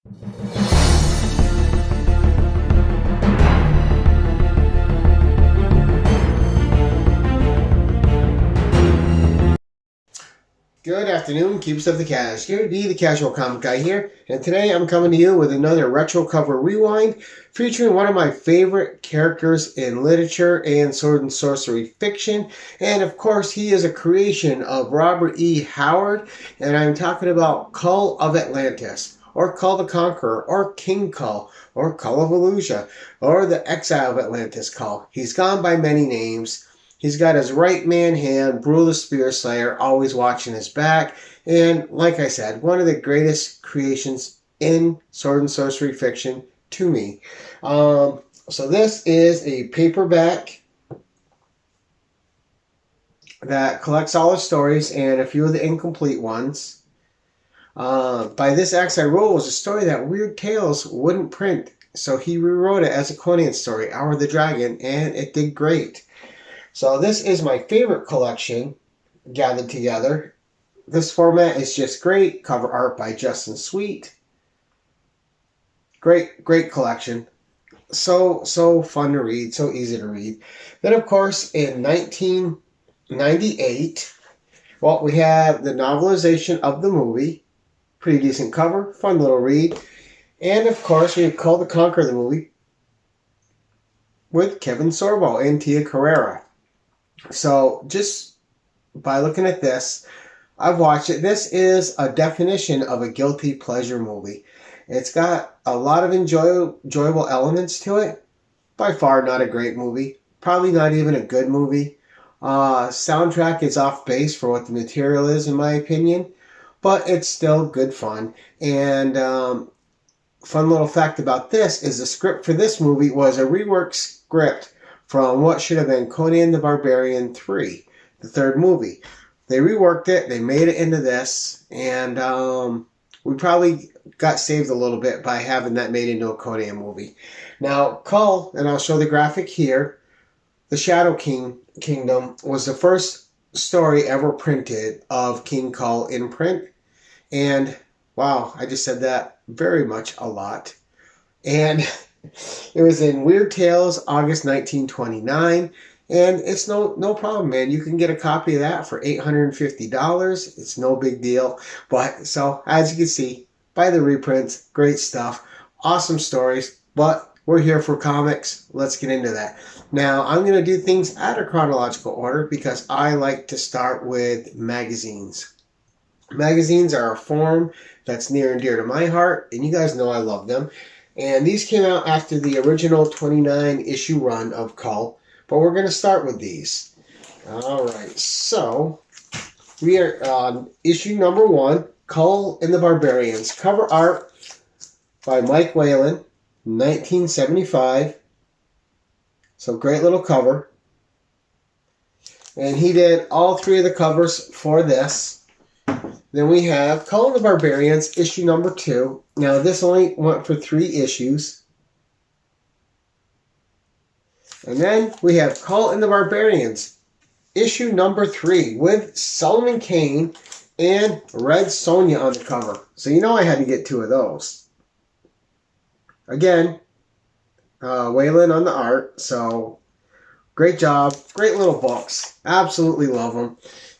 Good afternoon, keepers of the cash. Here to be the casual comic guy here, and today I'm coming to you with another retro cover rewind featuring one of my favorite characters in literature and sword and sorcery fiction, and of course he is a creation of Robert E. Howard, and I'm talking about Kull of Atlantis, or Kull the Conqueror, or King Kull, or Kull of Illusia, or the Exile of Atlantis Kull. He's gone by many names. He's got his right man hand, Brule the Spear Slayer, always watching his back. And like I said, one of the greatest creations in sword and sorcery fiction to me. So this is a paperback that collects all his stories and a few of the incomplete ones. By this axe I roll was a story that Weird Tales wouldn't print. So he rewrote it as a Conan story, Hour of the Dragon, and it did great. So this is my favorite collection gathered together. This format is just great. Cover art by Justin Sweet. Great collection. So fun to read, so easy to read. Then of course in 1998, well, we have the novelization of the movie. Pretty decent cover, fun little read. And of course we have Kull the Conqueror, the movie, with Kevin Sorbo and Tia Carrere. So just by looking at this, I've watched it. This is a definition of a guilty pleasure movie. It's got a lot of enjoyable elements to it. By far not a great movie. Probably not even a good movie. Soundtrack is off base for what the material is, in my opinion. But it's still good fun. And fun little fact about this is the script for this movie was a reworked script from what should have been Conan the Barbarian 3, the third movie. They reworked it, they made it into this, and we probably got saved a little bit by having that made into a Conan movie. Now, Kull, and I'll show the graphic here, the Shadow Kingdom was the first story ever printed of King Kull in print, and wow, I just said that very much a lot. And it was in Weird Tales, August 1929, and it's no problem, man. You can get a copy of that for $850. It's no big deal. But so, as you can see, by the reprints, great stuff, awesome stories. But we're here for comics. Let's get into that. Now, I'm going to do things out of chronological order because I like to start with magazines. Magazines are a form that's near and dear to my heart, and you guys know I love them. And these came out after the original 29 issue run of Kull, but we're going to start with these. Alright, so we are on issue number 1, Kull and the Barbarians. Cover art by Mike Whalen, 1975. So great little cover. And he did all 3 of the covers for this. Then we have Kull and the Barbarians, issue number 2. Now, this only went for 3 issues. And then we have Kull and the Barbarians, issue number 3, with Solomon Kane and Red Sonja on the cover. So you know I had to get 2 of those. Again, Whalen on the art. So great job. Great little books. Absolutely love them.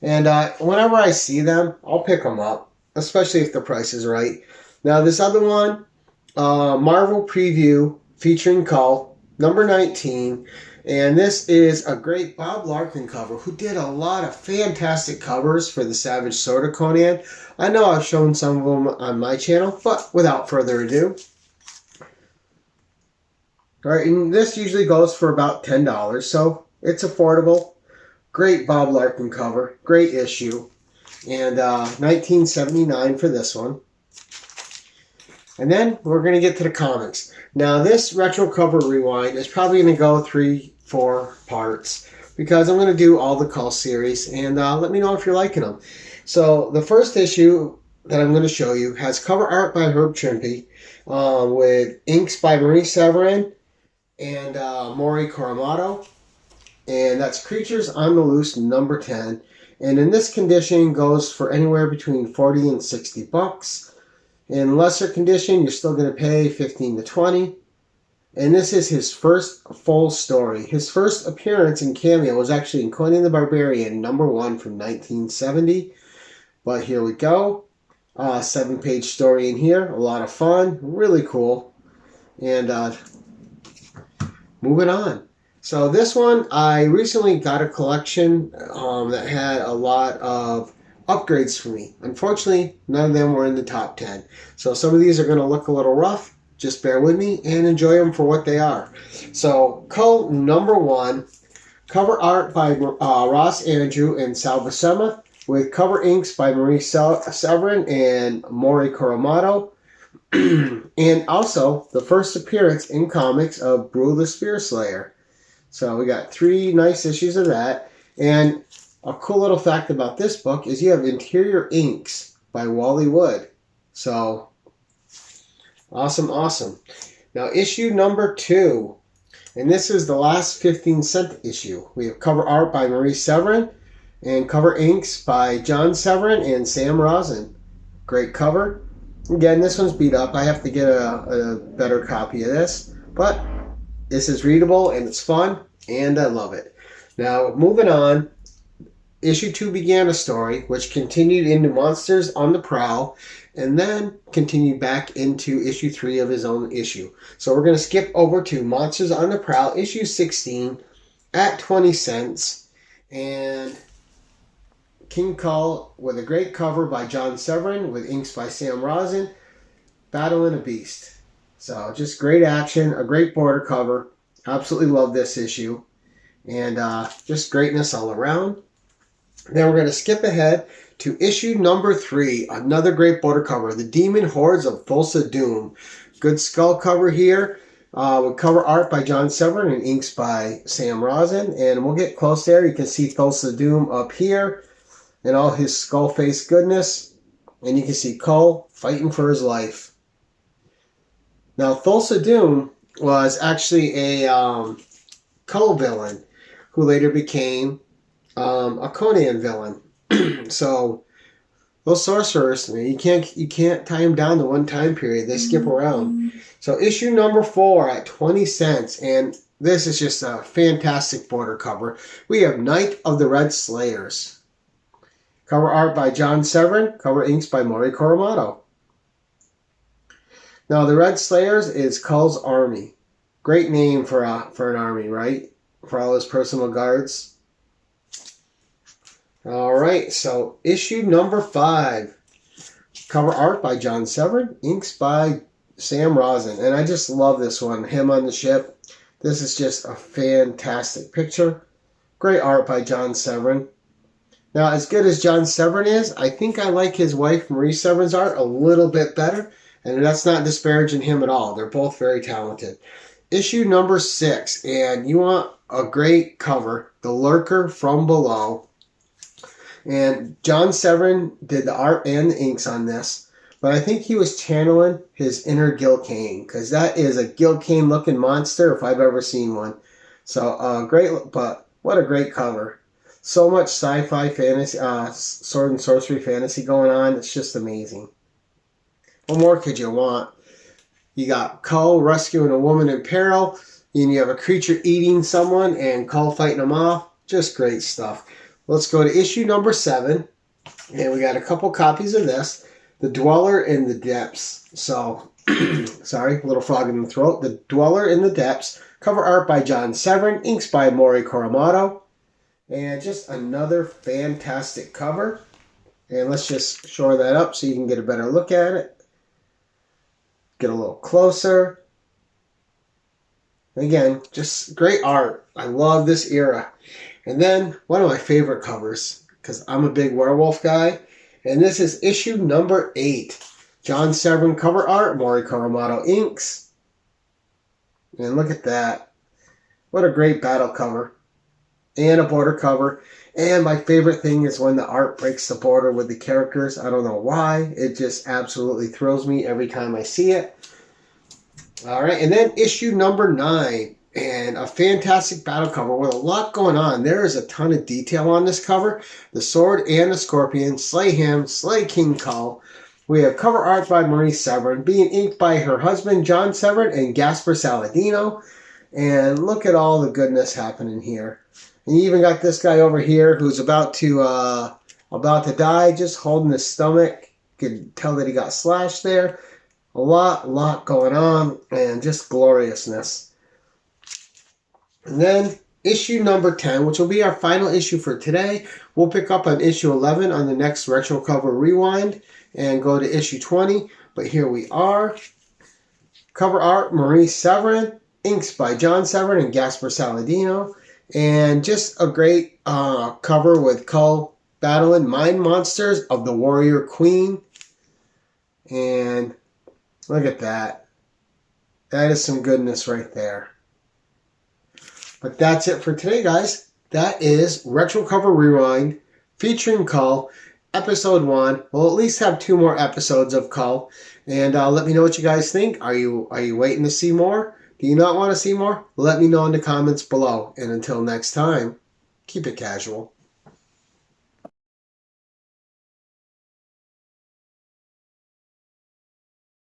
And whenever I see them, I'll pick them up, especially if the price is right. Now, this other one, Marvel Preview featuring Kull, number 19. And this is a great Bob Larkin cover, who did a lot of fantastic covers for the Savage Sword of Conan. I know I've shown some of them on my channel, but without further ado. All right, and this usually goes for about $10, so it's affordable. Great Bob Larkin cover, great issue, and 1979 for this one. And then we're going to get to the comics. Now this retro cover rewind is probably going to go 3-4 parts because I'm going to do all the Kull series, and let me know if you're liking them. So the first issue that I'm going to show you has cover art by Herb Trimpe with inks by Marie Severin and Mori Kuramoto. And that's Creatures on the Loose number 10. And in this condition goes for anywhere between 40 and 60 bucks. In lesser condition, you're still going to pay $15 to $20. And this is his first full story. His first appearance in cameo was actually in Conan the Barbarian, #1 from 1970. But here we go. 7-page story in here. A lot of fun. Really cool. And moving on. So this one, I recently got a collection that had a lot of upgrades for me. Unfortunately, none of them were in the top 10. So some of these are going to look a little rough. Just bear with me and enjoy them for what they are. So Kull #1, cover art by Ross Andrew and Sal Buscema, with cover inks by Marie Severin and Mori Kuromoto. And also the first appearance in comics of Brew the Spear Slayer. So we got 3 nice issues of that. And a cool little fact about this book is you have interior inks by Wally Wood. So awesome, awesome. Now issue #2. And this is the last 15-cent issue. We have cover art by Marie Severin and cover inks by John Severin and Sam Rosen. Great cover. Again, this one's beat up. I have to get a better copy of this. But this is readable and it's fun and I love it. Now, moving on. Issue 2 began a story which continued into Monsters on the Prowl and then continued back into issue 3 of his own issue. So we're going to skip over to Monsters on the Prowl, issue 16 at 20 cents. And King Kull with a great cover by John Severin with inks by Sam Rosen, battling a beast. So just great action, a great border cover. Absolutely love this issue. And just greatness all around. Then we're going to skip ahead to issue #3, another great border cover, The Demon Hordes of Thulsa Doom. Good skull cover here, with cover art by John Severin and inks by Sam Rosen. And we'll get close there. You can see Thulsa Doom up here and all his skull face goodness. And you can see Kull fighting for his life. Now, Thulsa Doom was actually a Kull villain who later became a Conan villain. So those sorcerers, you can't tie them down to one time period. They skip around. So issue #4 at 20 cents, and this is just a fantastic border cover. We have Night of the Red Slayers. Cover art by John Severin, cover inks by Mori Kuromoto. Now the Red Slayers is Kull's army. Great name for an army, right? For all his personal guards. Alright, so issue #5. Cover art by John Severin, inks by Sam Rosen. And I just love this one, him on the ship. This is just a fantastic picture. Great art by John Severin. Now, as good as John Severin is, I think I like his wife Marie Severin's art a little bit better. And that's not disparaging him at all. They're both very talented. Issue #6, and you want a great cover, The Lurker from Below. And John Severin did the art and the inks on this. But I think he was channeling his inner Gil Kane, because that is a Gil Kane looking monster if I've ever seen one. So great, but what a great cover. So much sci-fi fantasy, sword and sorcery fantasy going on. It's just amazing. What more could you want? You got Kull rescuing a woman in peril, and you have a creature eating someone, and Kull fighting them off. Just great stuff. Let's go to issue #7, and we got a couple copies of this. The Dweller in the Depths. So, sorry, a little frog in the throat. The Dweller in the Depths. Cover art by John Severin, inks by Mori Kuromoto. And just another fantastic cover. And let's just shore that up so you can get a better look at it. Get a little closer. Again, just great art. I love this era. And then one of my favorite covers, because I'm a big werewolf guy, and this is issue #8. John Severin cover art, Mori Kuromoto inks. And look at that. What a great battle cover. And a border cover. And my favorite thing is when the art breaks the border with the characters. I don't know why. It just absolutely thrills me every time I see it. Alright, and then issue #9. And a fantastic battle cover with a lot going on. There is a ton of detail on this cover. The sword and the scorpion. Slay him. Slay King Kull. We have cover art by Marie Severin, being inked by her husband John Severin and Gasper Saladino. And look at all the goodness happening here. And you even got this guy over here who's about to die, just holding his stomach. You can tell that he got slashed there. A lot going on, and just gloriousness. And then issue number 10, which will be our final issue for today. We'll pick up on issue 11 on the next Retro Cover Rewind and go to issue 20. But here we are. Cover art, Marie Severin. Inks by John Severin and Gasper Saladino. And just a great cover with Kull battling mind monsters of the Warrior Queen. And look at that. That is some goodness right there. But that's it for today, guys. That is Retro Cover Rewind featuring Kull, episode 1. We'll at least have 2 more episodes of Kull. And let me know what you guys think. Are you waiting to see more? Do you not want to see more? Let me know in the comments below. And until next time, keep it casual.